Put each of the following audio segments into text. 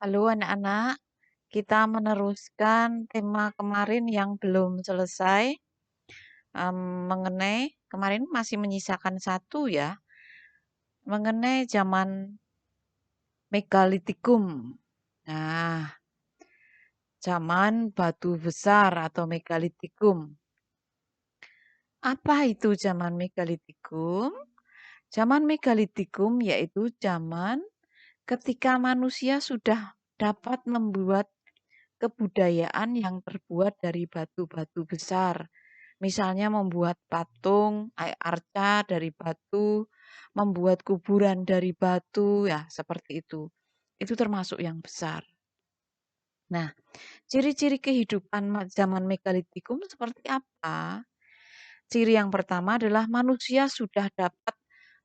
Halo anak-anak, kita meneruskan tema kemarin yang belum selesai, mengenai kemarin masih menyisakan satu ya, mengenai zaman megalitikum. Nah, zaman batu besar atau megalitikum. Apa itu zaman megalitikum? Zaman megalitikum yaitu zaman ketika manusia sudah dapat membuat kebudayaan yang terbuat dari batu-batu besar. Misalnya membuat patung, arca dari batu, membuat kuburan dari batu, ya seperti itu. Itu termasuk yang besar. Nah, ciri-ciri kehidupan zaman megalitikum seperti apa? Ciri yang pertama adalah manusia sudah dapat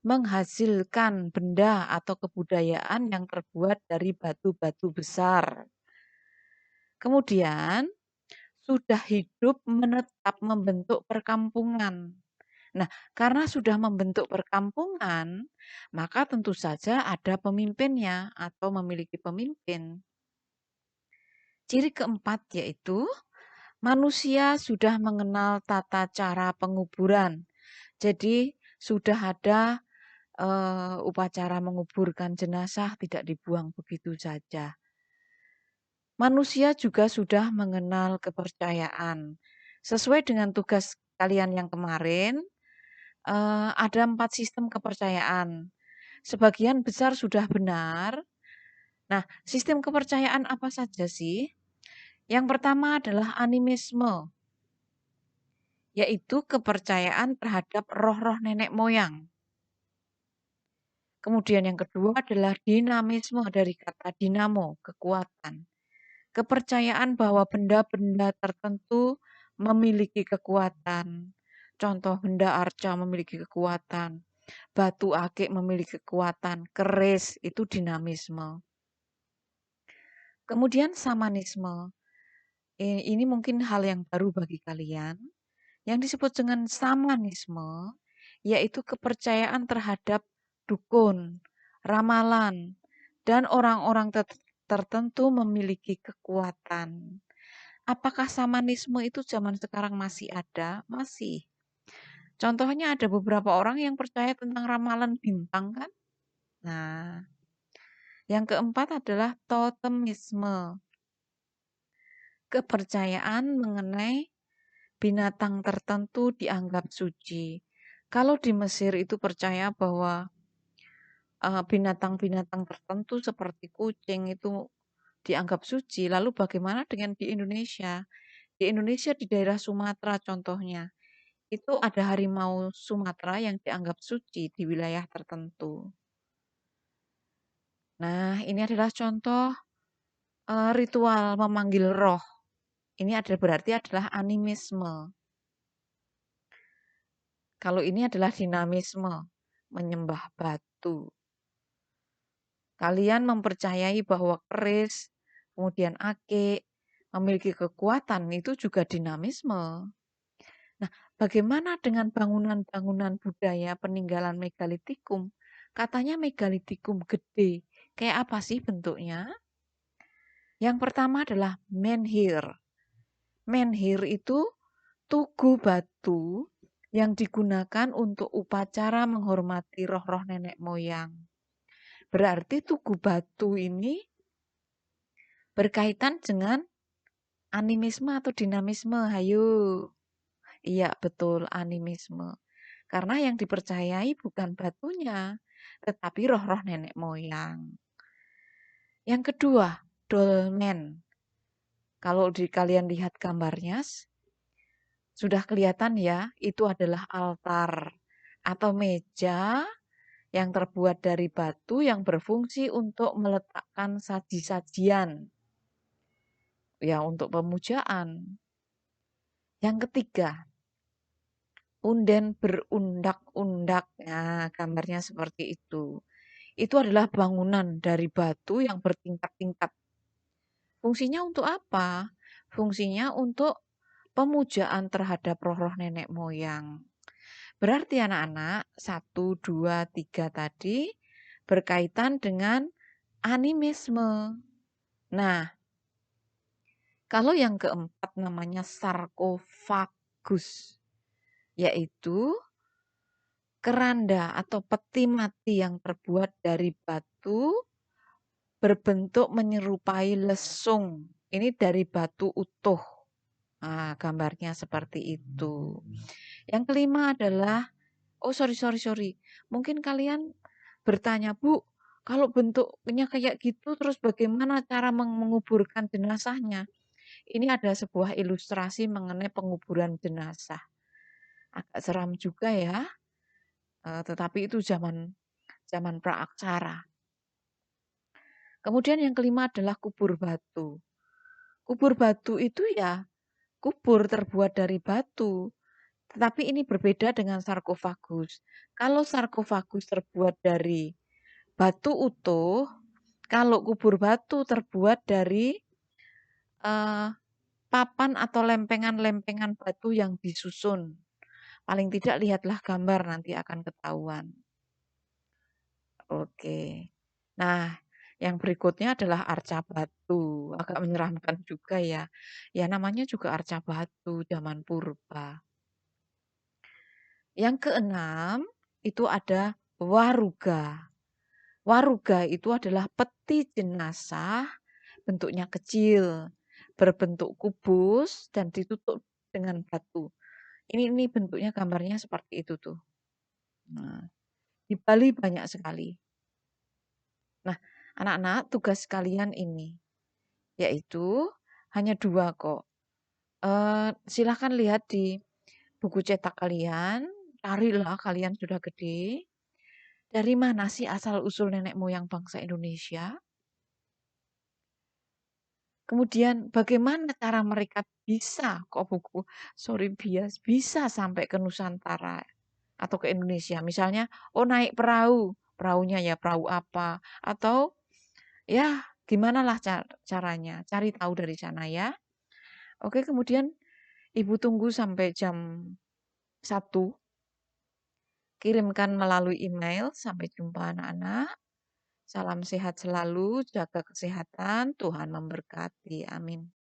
menghasilkan benda atau kebudayaan yang terbuat dari batu-batu besar. Kemudian, sudah hidup menetap membentuk perkampungan. Nah, karena sudah membentuk perkampungan, maka tentu saja ada pemimpinnya atau memiliki pemimpin. Ciri keempat yaitu manusia sudah mengenal tata cara penguburan. Jadi sudah ada upacara menguburkan jenazah tidak dibuang begitu saja. Manusia juga sudah mengenal kepercayaan. Sesuai dengan tugas kalian yang kemarin, ada 4 sistem kepercayaan. Sebagian besar sudah benar. Nah, sistem kepercayaan apa saja sih? Yang pertama adalah animisme, yaitu kepercayaan terhadap roh-roh nenek moyang. Kemudian yang kedua adalah dinamisme dari kata dinamo, kekuatan. Kepercayaan bahwa benda-benda tertentu memiliki kekuatan. Contoh benda arca memiliki kekuatan, batu akik memiliki kekuatan, keris itu dinamisme. Kemudian samanisme. Ini mungkin hal yang baru bagi kalian. Yang disebut dengan samanisme yaitu kepercayaan terhadap dukun, ramalan, dan orang-orang tertentu memiliki kekuatan. Apakah samanisme itu zaman sekarang masih ada? Masih. Contohnya ada beberapa orang yang percaya tentang ramalan bintang kan? Nah, yang keempat adalah totemisme. Kepercayaan mengenai binatang tertentu dianggap suci. Kalau di Mesir itu percaya bahwa binatang-binatang tertentu seperti kucing itu dianggap suci. Lalu bagaimana dengan di Indonesia? Di Indonesia di daerah Sumatera contohnya, itu ada harimau Sumatera yang dianggap suci di wilayah tertentu. Nah, ini adalah contoh ritual memanggil roh. Ini berarti adalah animisme. Kalau ini adalah dinamisme, menyembah batu. Kalian mempercayai bahwa keris, kemudian akik, memiliki kekuatan, itu juga dinamisme. Nah, bagaimana dengan bangunan-bangunan budaya peninggalan megalitikum? Katanya megalitikum gede. Kayak apa sih bentuknya? Yang pertama adalah menhir. Menhir itu tugu batu yang digunakan untuk upacara menghormati roh-roh nenek moyang. Berarti tugu batu ini berkaitan dengan animisme atau dinamisme. Hayo. Iya, betul, animisme. Karena yang dipercayai bukan batunya, tetapi roh-roh nenek moyang. Yang kedua, dolmen. Kalau kalian lihat gambarnya, sudah kelihatan ya, itu adalah altar atau meja yang terbuat dari batu yang berfungsi untuk meletakkan saji-sajian. Ya, untuk pemujaan. Yang ketiga, punden berundak-undak. Nah, gambarnya seperti itu. Itu adalah bangunan dari batu yang bertingkat-tingkat. Fungsinya untuk apa? Fungsinya untuk pemujaan terhadap roh-roh nenek moyang. Berarti anak-anak, 1, 2, 3 tadi berkaitan dengan animisme. Nah, kalau yang keempat namanya sarkofagus, yaitu keranda atau peti mati yang terbuat dari batu berbentuk menyerupai lesung. Ini dari batu utuh. Nah, gambarnya seperti itu. Yang kelima adalah, oh sorry. Mungkin kalian bertanya, Bu, kalau bentuknya kayak gitu, terus bagaimana cara menguburkan jenazahnya? Ini ada sebuah ilustrasi mengenai penguburan jenazah. Agak seram juga ya, tetapi itu zaman zaman praaksara. Kemudian yang kelima adalah kubur batu. Kubur batu itu ya kubur terbuat dari batu, tetapi ini berbeda dengan sarkofagus. Kalau sarkofagus terbuat dari batu utuh, kalau kubur batu terbuat dari eh, papan atau lempengan-lempengan batu yang disusun. Paling tidak lihatlah gambar nanti akan ketahuan. Oke. Nah, yang berikutnya adalah arca batu. Agak menyeramkan juga ya. Ya namanya juga arca batu zaman purba. Yang keenam itu ada waruga. Waruga itu adalah peti jenazah, bentuknya kecil, berbentuk kubus dan ditutup dengan batu. Ini bentuknya gambarnya seperti itu tuh. Nah, di Bali banyak sekali. Nah, anak-anak tugas kalian ini yaitu hanya 2 kok. Silahkan lihat di buku cetak kalian, carilah kalian sudah gede, dari mana sih asal-usul nenek moyang bangsa Indonesia? Kemudian bagaimana cara mereka bisa, kok buku sorry bias, bisa sampai ke Nusantara atau ke Indonesia? Misalnya, oh naik perahu, perahunya ya perahu apa? Atau ya gimanalah caranya, cari tahu dari sana ya. Oke, kemudian Ibu tunggu sampai jam 1, kirimkan melalui email. Sampai jumpa anak-anak. Salam sehat selalu, jaga kesehatan, Tuhan memberkati. Amin.